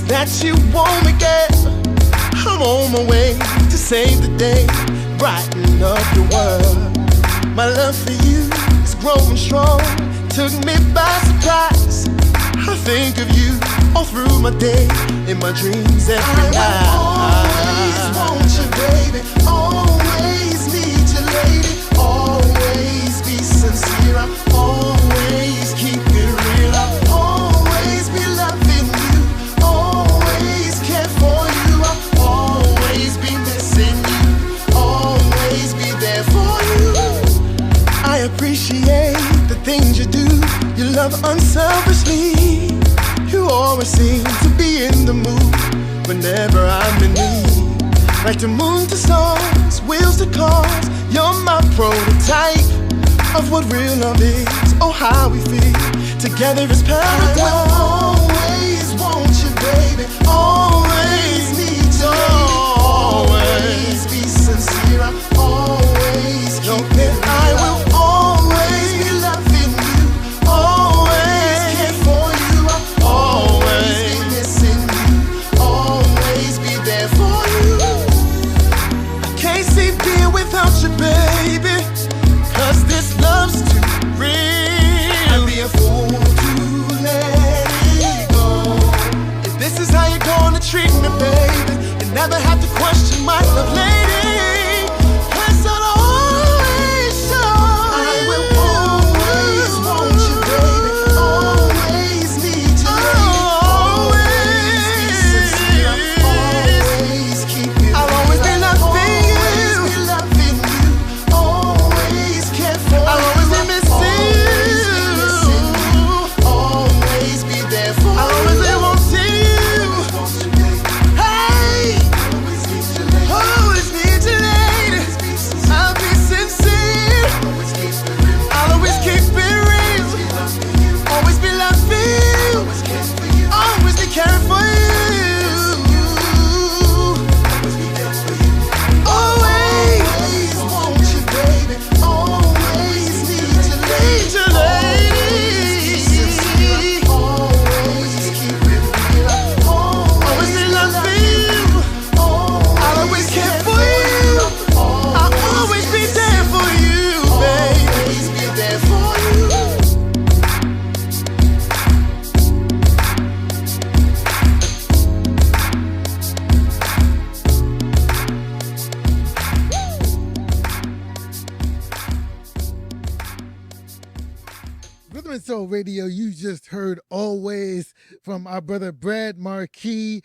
that you want me, girl. I'm on my way to save the day, brighten up the world. My love for you is growing strong, took me by surprise. I think of you all through my day, in my dreams every night. I always want you, baby, always need you, lady. Always be sincere, I always keep it real. I always be loving you, always care for you. I always be missing you, always be there for you. I appreciate the things you do, you love unselfishly. You always seem to be in the mood whenever I'm in need. Like the moon to stars, wheels to cars, you're my prototype of what real love is. Oh, how we feel together is paradise. I will always want you, baby, always need you, always be sincere, I always keep it. I will always be loving you, always care for you, I always be missing you, always be there for you. I can't see being without you, baby, 'cause this love's too real. I'd be a fool to let it go. If this is how you're gonna treat me, baby, you never have to question my love, lady, 'cause I'll always show you. I will always want you, baby, always need you, lady. Always be sincere, always keep it real. I'll always be loving you, always be loving you, always care for you. I'll always be missing you, always be there for you. I'll always be wanting you. Hey, always need you, lady. I'll be sincere, I'll always keep it real, always be loving you, always be caring for you. Always want you, baby, always need you, lady. Always keep it real, always be loving you, I'll always care for you, I'll always be there for you, baby. Always be there for you. Rhythm and Soul Radio, you just heard Always from our brother Bradd Marquis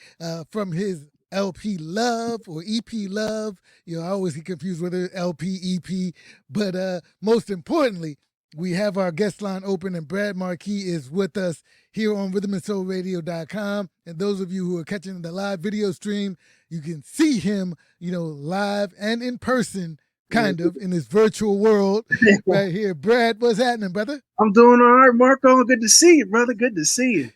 from his LP Love or EP Love. You know, I always get confused whether LP, EP, but most importantly, we have our guest line open and Bradd Marquis is with us here on rhythmandsoulradio.com. And those of you who are catching the live video stream, you can see him, you know, live and in person, kind of, in this virtual world right here. Bradd, what's happening, brother? I'm doing all right, Marco. Good to see you, brother. Good to see you.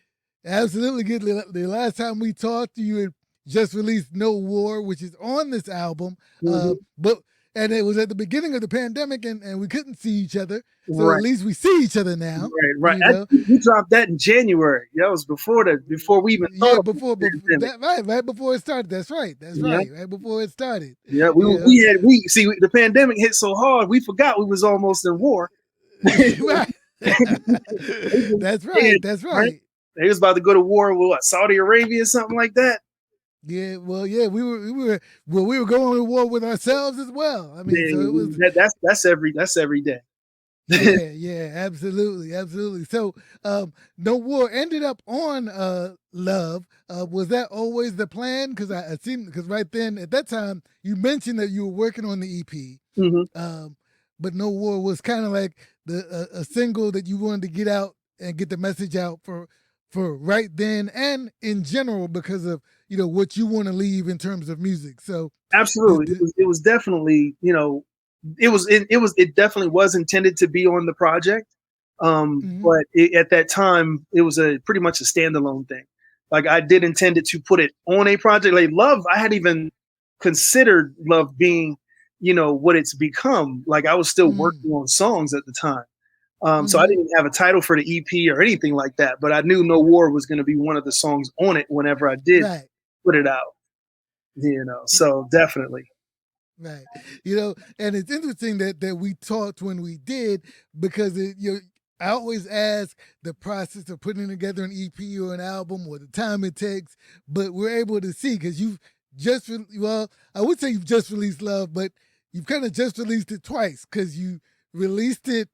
Absolutely good. The last time we talked, you had just released No War, which is on this album. And it was at the beginning of the pandemic, and we couldn't see each other. So Right. at least we see each other now. Right. You know? We dropped that in January. That was before we even Yeah, thought before of the pandemic. right before it started. That's right. Right before it started. Yeah, we see the pandemic hit so hard we forgot we was almost in war. Right. That's right. That's right. They was about to go to war with what, Saudi Arabia or something like that. Yeah, well, yeah, we were going to war with ourselves as well. I mean, Yeah, so it was that's every day. yeah, absolutely. So, No War ended up on Love. Was that always the plan? Because I seem because right then at that time you mentioned that you were working on the EP, but No War was kind of like a single that you wanted to get out and get the message out for right then and in general because of what you want to leave in terms of music. So absolutely, it was definitely it definitely was intended to be on the project, but at that time it was pretty much a standalone thing. Like I did intend it to put it on a project like Love. I had even considered Love being what it's become. Like I was still working on songs at the time. So I didn't have a title for the EP or anything like that, but I knew No War was going to be one of the songs on it whenever I did Right. put it out, so definitely. Right. And it's interesting that we talked when we did, because I always ask the process of putting together an EP or an album or the time it takes, but we're able to see, because you've I would say you've just released Love, but you've kind of just released it twice, because you released it,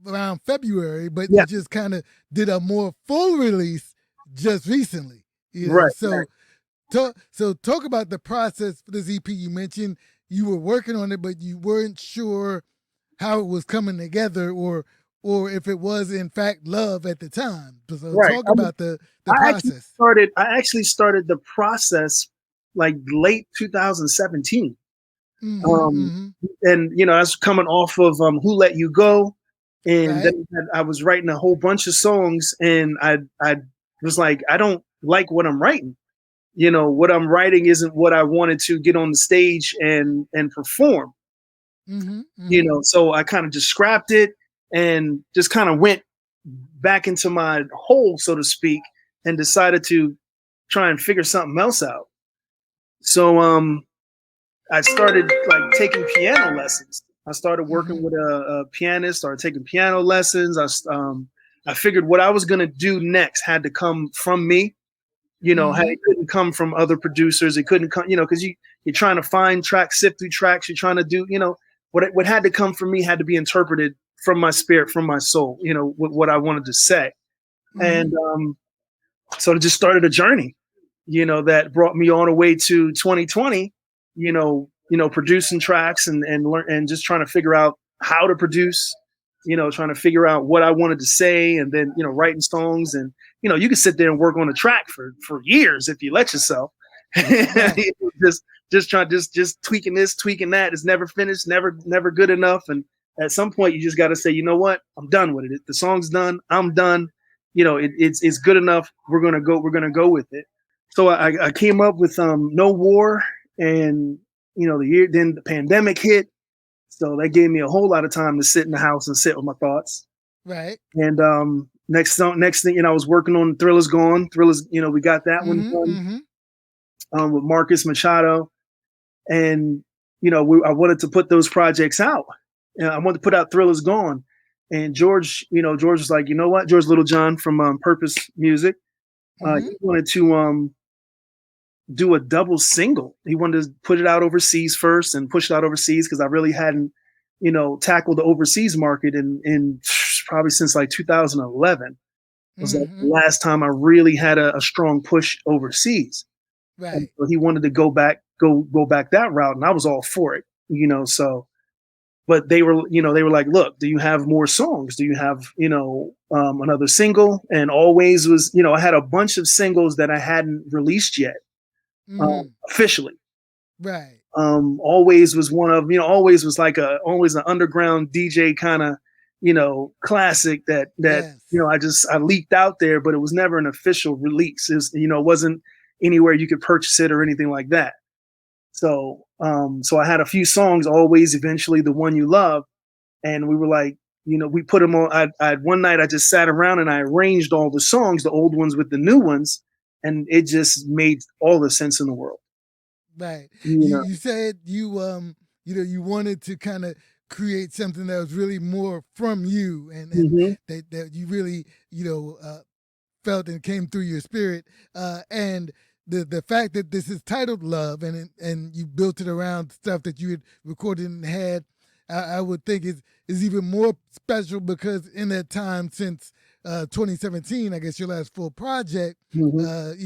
around February, but Yeah. you just kind of did a more full release just recently. Right. So talk about the process for this EP. You mentioned you were working on it, but you weren't sure how it was coming together, or if it was in fact love at the time. So Right. talk about the I process. actually started the process like late 2017. Mm-hmm. And I was coming off of Who Let You Go, and Right. then I was writing a whole bunch of songs, and I was like, I don't like what I'm writing. What I'm writing isn't what I wanted to get on the stage and perform. Mm-hmm. Mm-hmm. So I kind of just scrapped it and just kind of went back into my hole, so to speak, and decided to try and figure something else out. So I started like taking piano lessons. I started working with a pianist, started taking piano lessons. I figured what I was going to do next had to come from me. It couldn't come from other producers. It couldn't come, because you're trying to find tracks, sift through tracks. You're trying to do, what had to come from me had to be interpreted from my spirit, from my soul, what I wanted to say. And so it just started a journey, that brought me all the way to 2020, producing tracks and learn and just trying to figure out how to produce, trying to figure out what I wanted to say, and then, writing songs. And, you can sit there and work on a track for years if you let yourself. Right. just tweaking this, tweaking that. It's never finished, never good enough. And at some point you just got to say, you know what, I'm done with it. The song's done. I'm done. It's good enough. We're going to go with it. So I came up with No War, and then the pandemic hit. So that gave me a whole lot of time to sit in the house and sit with my thoughts. Right. And next thing, I was working on Thriller's Gone. Thriller's, we got that one done with Marcus Machado. And, I wanted to put those projects out. I wanted to put out Thriller's Gone. And George was like, you know what? George Littlejohn from Purpose Music. He wanted to do a double single. He wanted to put it out overseas first and push it out overseas, because I really hadn't, tackled the overseas market in probably since like 2011. It was like the last time I really had a strong push overseas. Right. And so he wanted to go back that route, and I was all for it, so. But they were like, look, do you have more songs? Do you have, another single? And Always was, I had a bunch of singles that I hadn't released yet. Officially. Right. Always was one of, Always was like always an underground DJ kind of, classic that, Yes. I leaked out there, but it was never an official release. It was, it wasn't anywhere you could purchase it or anything like that. So, so I had a few songs, Always, eventually The One You Love. And we were like, we put them on. One night I just sat around and I arranged all the songs, the old ones with the new ones. And it just made all the sense in the world. Right. You said you wanted to kind of create something that was really more from you, and that you really felt and came through your spirit, and the fact that this is titled Love, and you built it around stuff that you had recorded and had, I would think is even more special, because in that time since 2017, I guess your last full project, there's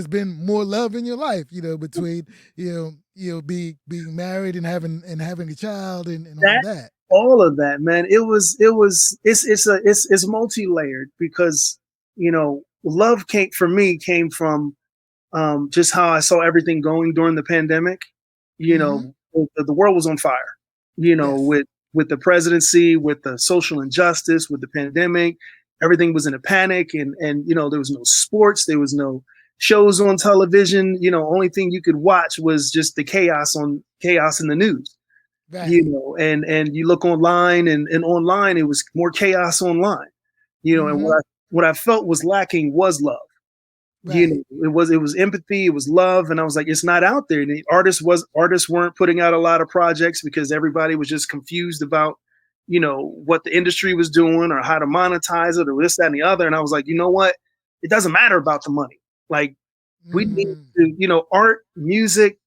been more love in your life, between being married and having a child and all that. All of that, man. It's multi-layered, because love came from just how I saw everything going during the pandemic. The world was on fire. Yes. With the presidency, with the social injustice, with the pandemic, everything was in a panic, and there was no sports, there was no shows on television. Only thing you could watch was just the chaos in the news. you Right. know, and you look online, and online it was more chaos online, you know, and Mm-hmm. what I felt was lacking was love. You Right. know, it was empathy, it was love, and I was like, it's not out there. The artists weren't putting out a lot of projects because everybody was just confused about, you know, what the industry was doing or how to monetize it or this, that, and the other. And I was like, you know what? It doesn't matter about the money. Like we need Mm-hmm. to, you know, art, music,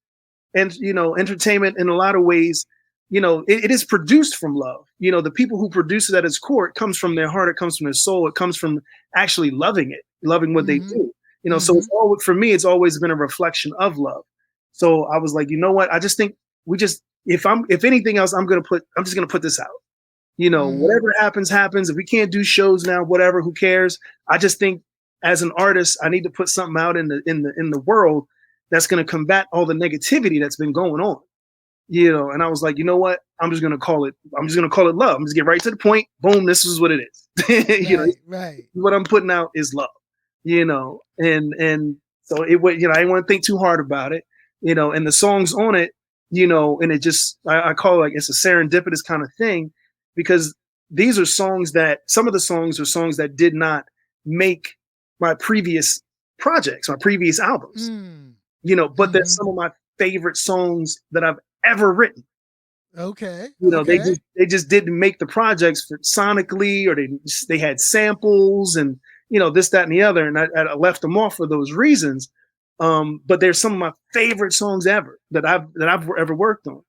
and you know, entertainment in a lot of ways, you know, it is produced from love. You know, the people who produce it at its core, it comes from their heart, it comes from their soul, it comes from actually loving it, loving what they Mm-hmm. do. You know, so Mm-hmm. it's all, for me, it's always been a reflection of love. So I was like, you know what? I just think we just, if anything else, I'm just gonna put this out. You know, Mm-hmm. whatever happens, happens. If we can't do shows now, whatever, who cares? I just think as an artist, I need to put something out in the world that's going to combat all the negativity that's been going on. You know, and I was like, you know what? I'm just gonna call it. I'm just gonna call it love. I'm just get right to the point. Boom. This is what it is. You know, Right. Right. what I'm putting out is love. You know, and so it would. You know, I didn't want to think too hard about it. You know, and the songs on it. You know, and it just I call it like it's a serendipitous kind of thing because these are songs that some of the songs are songs that did not make my previous projects, my previous albums. Mm. You know, but they're Mm-hmm. some of my favorite songs that I've ever written. Okay. You know, Okay. they just didn't make the projects for sonically, or they had samples and you know this, that, and the other, and I left them off for those reasons. But they're some of my favorite songs ever that I've ever worked on.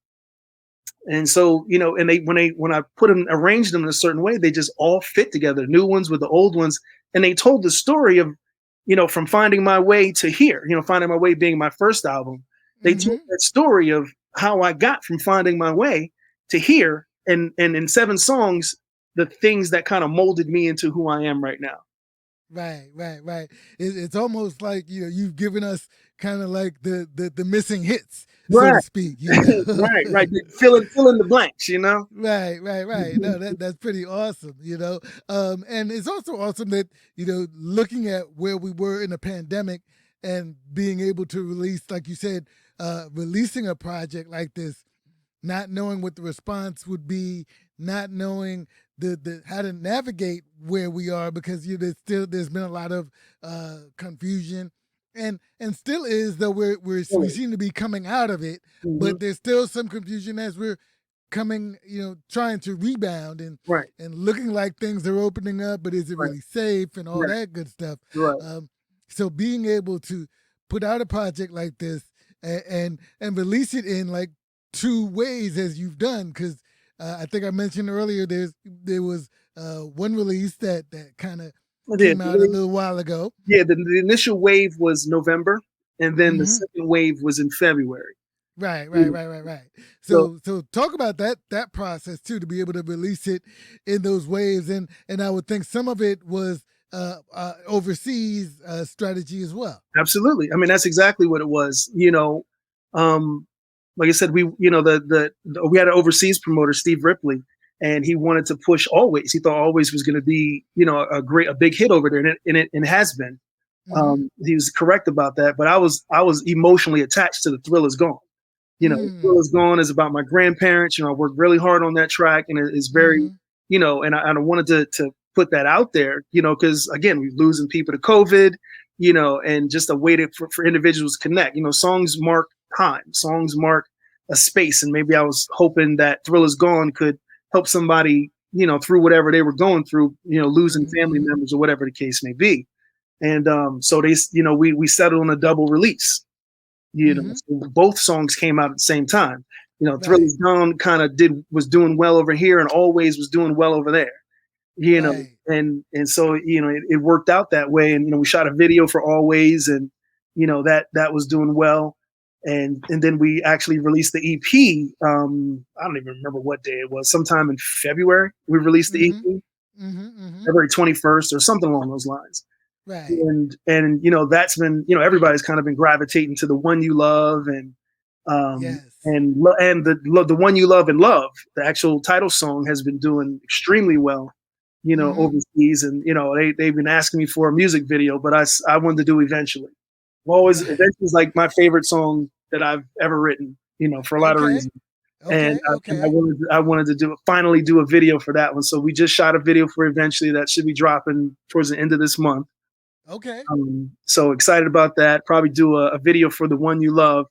And so, you know, and when I put them, arranged them in a certain way, they just all fit together. New ones with the old ones, and they told the story of, you know, from finding my way to here. You know, finding my way being my first album. They told Mm-hmm. that story of how I got from finding my way to here, and in 7 songs, the things that kind of molded me into who I am right now. Right, right, right. It's almost like you've given us kind of like the missing hits, so to Right, speak. You know. right, right. Fill in the blanks. You know. Right, right, right. No, that's pretty awesome, you know. And it's also awesome that, looking at where we were in the pandemic and being able to release, like you said, releasing a project like this, not knowing what the response would be, not knowing the how to navigate where we are, because there's been a lot of confusion, and still is, though we seem to be coming out of it, Hmm. but there's still some confusion as we're coming, trying to rebound, Right, and looking like things are opening up, but is it right, really safe and all right, that good stuff. right. Um, so being able to put out a project like this, and release it in like 2 ways as you've done, because I think I mentioned earlier there was one release that kind of I did. came out a little while ago. Yeah, the initial wave was November, and then the Hmm. second wave was in February. Right, right, Mm. right, right, right. So So talk about that process too, to be able to release it in those waves, and I would think some of it was overseas strategy as well. absolutely, I mean that's exactly what it was. You know, um, like I said, we had an overseas promoter, Steve Ripley, and he wanted to push Always. He thought Always was going to be, you know, a big hit over there, and it has been. Mm-hmm. He was correct about that, but I was emotionally attached to The Thrill Is Gone. You know, Thrill Mm. Is Gone is about my grandparents. You know, I worked really hard on that track, and it's very, Mm-hmm. you know, and I wanted to put that out there, you know, because again, we're losing people to COVID, you know, and just a way for individuals to connect. You know, songs mark time, songs mark a space, and maybe I was hoping that Thrill Is Gone could help somebody, you know, through whatever they were going through, you know, losing family Mm-hmm. members or whatever the case may be. And so you know, we settled on a double release. You know, Mm-hmm. so both songs came out at the same time. You know, Thrill Right, Is Gone kind of was doing well over here, and Always was doing well over there. You know, right. and so you know it worked out that way. And you know, we shot a video for Always, and you know that was doing well. And then we actually released the EP. I don't even remember what day it was. Sometime in February, we released the Mm-hmm. EP, Mm-hmm. Mm-hmm. February 21st or something along those lines. Right. And you know that's been, you know, everybody's kind of been gravitating to The One You Love, Yes. and the One You Love and Love, the actual title song, has been doing extremely well, you know, Mm-hmm. overseas. And you know they've been asking me for a music video, but I wanted to do Eventually. Always Right. Eventually is like my favorite song that I've ever written, you know, for a lot of Okay. reasons. And, Okay. and Okay. I wanted to finally do a video for that one. So we just shot a video for eventually that should be dropping towards the end of this month. Okay. So excited about that. Probably do a video for The One You Love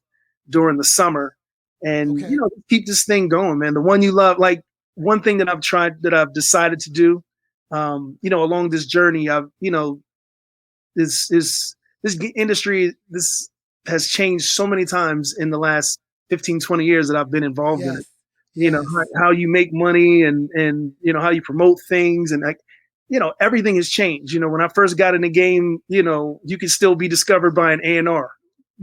during the summer, and Okay. keep this thing going, man. The One You Love, like one thing that I've decided to do, along this journey, this industry, this has changed so many times in the last 15, 20 years that I've been involved in it. Yes. Yes. How you make money and how you promote things, and like, everything has changed. When I first got in the game, you could still be discovered by an A&R.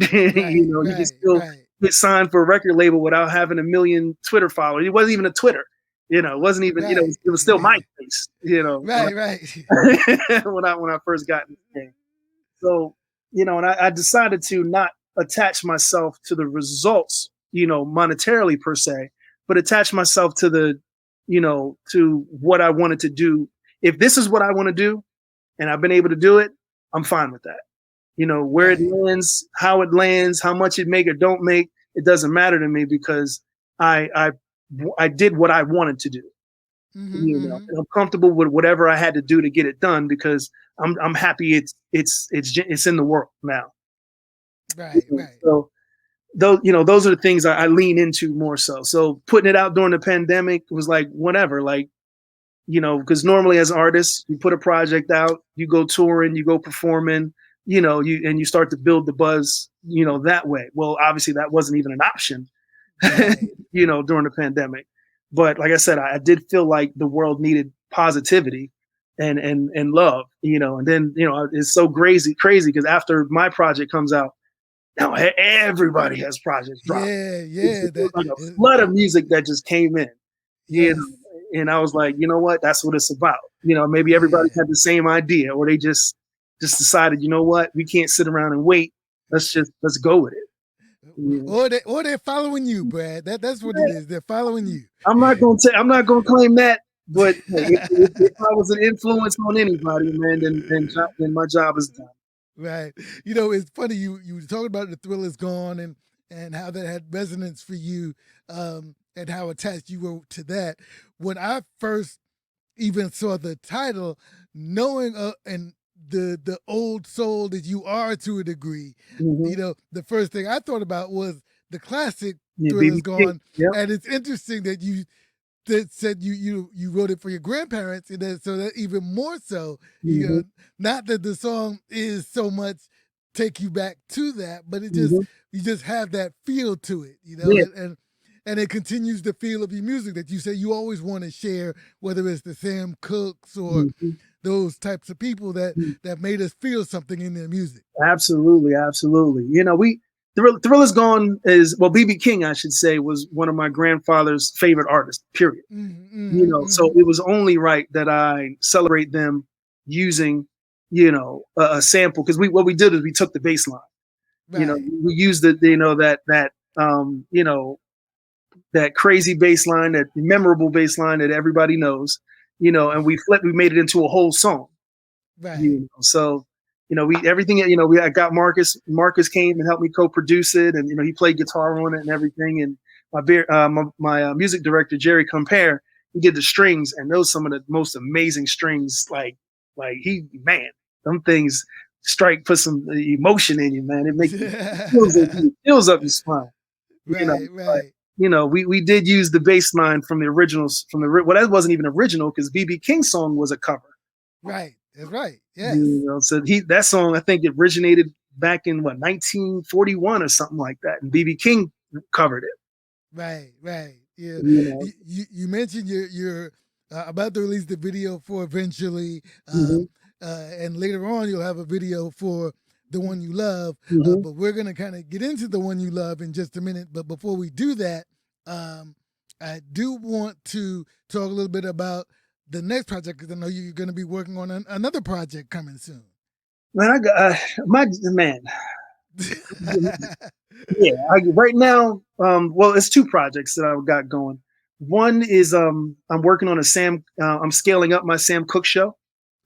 Right. You can Right. still Right. get signed for a record label without having a million Twitter followers. It wasn't even a Twitter. It wasn't even, Right. it was still MySpace, Right. Right. when I first got in the game. So, and I decided to not attach myself to the results, monetarily per se, but attach myself to to what I wanted to do. If this is what I want to do and I've been able to do it, I'm fine with that. Where it Right. lands, how it lands, how much it make or don't make, it doesn't matter to me, because I did what I wanted to do. And I'm comfortable with whatever I had to do to get it done, because I'm happy it's in the world now. Right. Right. So those are the things I lean into more so. So putting it out during the pandemic was like whatever, like, because normally as artists, you put a project out, you go touring, you go performing, you start to build the buzz, that way. Well, obviously that wasn't even an option, Right. during the pandemic. But like I said, I did feel like the world needed positivity and love, and then, it's so crazy because after my project comes out, now everybody has projects dropping. Yeah. It's Yeah. That. like a flood of music that just came in, Yes. and I was like, you know what, that's what it's about. Maybe everybody Yeah. had the same idea, or they just decided, you know what, we can't sit around and wait. Let's go with it. Or they're following you, Brad. That's what it is. They're following you. I'm not gonna claim that, but hey, if I was an influence on anybody, man, then my job is done. Right. It's funny you were talking about The Thrill Is Gone and how that had resonance for you, and how attached you were to that. When I first even saw the title, knowing and the old soul that you are to a degree, the first thing I thought about was the classic Thrill Is Gone. Yep. And it's interesting that you said you wrote it for your grandparents, and then so that even more so, not that the song is so much take you back to that, but it just you just have that feel to it, and it continues the feel of your music that you say you always want to share, whether it's the Sam Cooks or those types of people that made us feel something in their music. Absolutely. Thrill Is Gone is, well, BB King, I should say, was one of my grandfather's favorite artists, period. So it was only right that I celebrate them using, a sample, because what we did is we took the bass line. Right. We used that crazy bass line, that memorable bass line that everybody knows, and we made it into a whole song. Right. So, I got Marcus came and helped me co-produce it, and he played guitar on it and everything. And my music director Jerry Compare, he did the strings, and those some of the most amazing strings. Like them things put some emotion in you, man. It makes it fills up your spine. Right. But, we did use the bass line from the originals, that wasn't even original, because BB King's song was a cover. Right. That's right. Yes. So that song, I think, it originated back in 1941 or something like that, and BB King covered it. Right. Yeah. You mentioned you're about to release the video for Eventually, and later on you'll have a video for The One You Love. But we're gonna kind of get into The One You Love in just a minute. But before we do that, I do want to talk a little bit about the next project, because I know you're going to be working on another project coming soon. Man, I got right now, well, it's two projects that I've got going. One is I'm working on I'm scaling up my Sam Cooke show.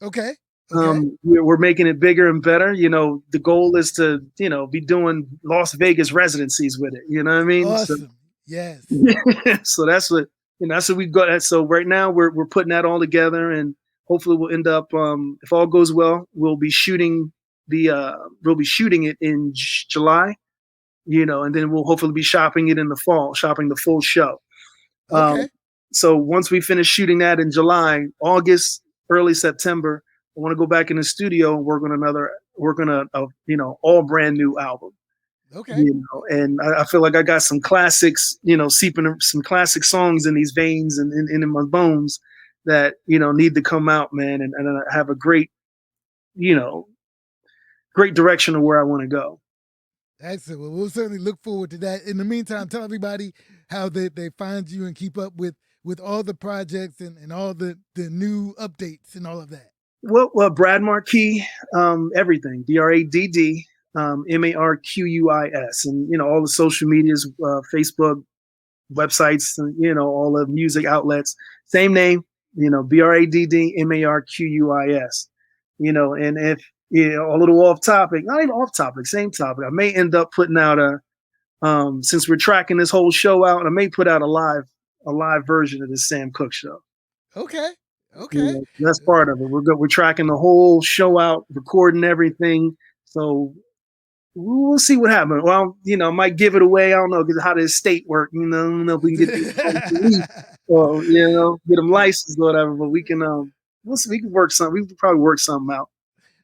Okay. We're making it bigger and better. The goal is to, be doing Las Vegas residencies with it. You know what I mean? Awesome. So, Yes. So that's what we've got. So right now we're putting that all together, and hopefully we'll end up, if all goes well, we'll be shooting it in July, and then we'll hopefully be shopping it in the fall, shopping the full show. Okay. So once we finish shooting that in July, August, early September, I want to go back in the studio and work on a all brand new album. Okay. And I feel like I got some classics, seeping some classic songs in these veins and in my bones that, need to come out, man. And I have a great direction of where I want to go. Excellent. Well, we'll certainly look forward to that. In the meantime, tell everybody how they find you and keep up with all the projects and all the new updates and all of that. Well, Bradd Marquis, everything, BRADD. Marquis, and all the social medias, Facebook, websites, all the music outlets, same name, BRADD MARQUIS, and if a little off topic, not even off topic, same topic, I may end up putting out since we're tracking this whole show out, I may put out a live version of this Sam Cooke show. Okay. That's part of it. We're tracking the whole show out, recording everything, so we'll see what happens. Well, I might give it away. I don't know how the estate work. I don't know if we can get them or get them licensed or whatever. But we can. We'll see. We can work something. We can probably work something out.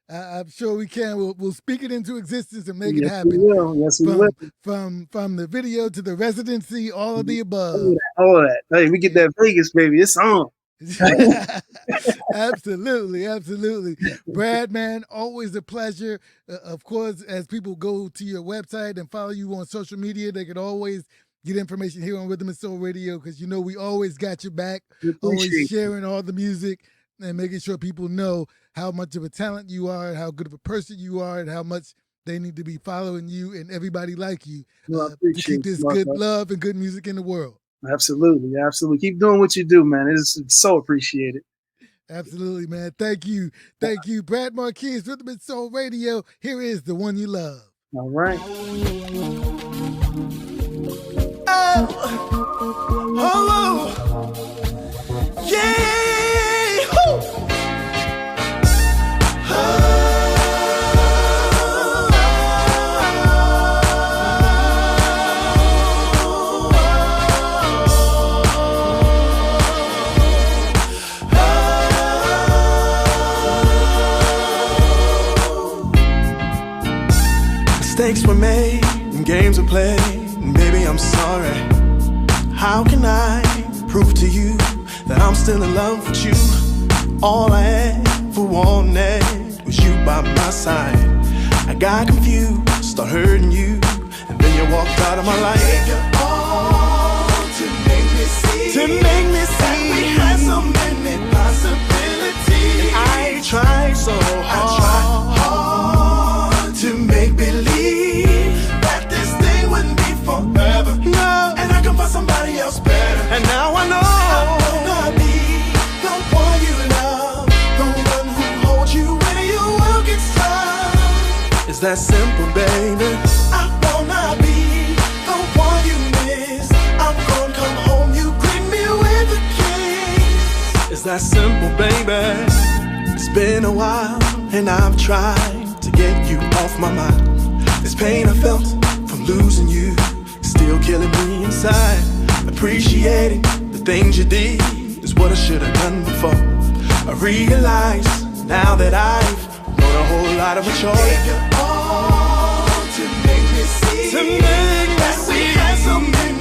I'm sure we can. We'll speak it into existence and make it happen. We will. Yes, we will. From the video to the residency, all of the above. All of that. Hey, we get that Vegas, baby. It's on. Absolutely. Bradd, man, always a pleasure. Of course, as people go to your website and follow you on social media, they could always get information here on Rhythm and Soul Radio, because we always got your back, always sharing all the music and making sure people know how much of a talent you are, how good of a person you are, and how much they need to be following you and everybody like you to keep this good love and good music in the world. Absolutely. Keep doing what you do, man. It's so appreciated. Absolutely, man. Thank you. Bradd Marquis, Rhythm and Soul Radio. Here is The One You Love. All right. Oh, yeah. Mistakes were made and games were played, and baby, I'm sorry. How can I prove to you that I'm still in love with you? All I ever wanted was you by my side. I got confused, started hurting you, and then you walked out of my life. Gave you all to make me see that we had so many possibilities. And I tried so hard to make believe that this thing wouldn't be forever. No, and I can find somebody else better. And now I know I'm gonna be the one you love, the one who holds you when your world gets tough. It's that simple, baby. I wanna be the one you miss. I'm gonna come home, you greet me with a kiss. It's that simple, baby. It's been a while and I've tried to get you off my mind. This pain I felt from losing you still killing me inside. Appreciating the things you did is what I should have done before. I realize now that I've grown a whole lot of mature. Gave you all to make me see that we had so many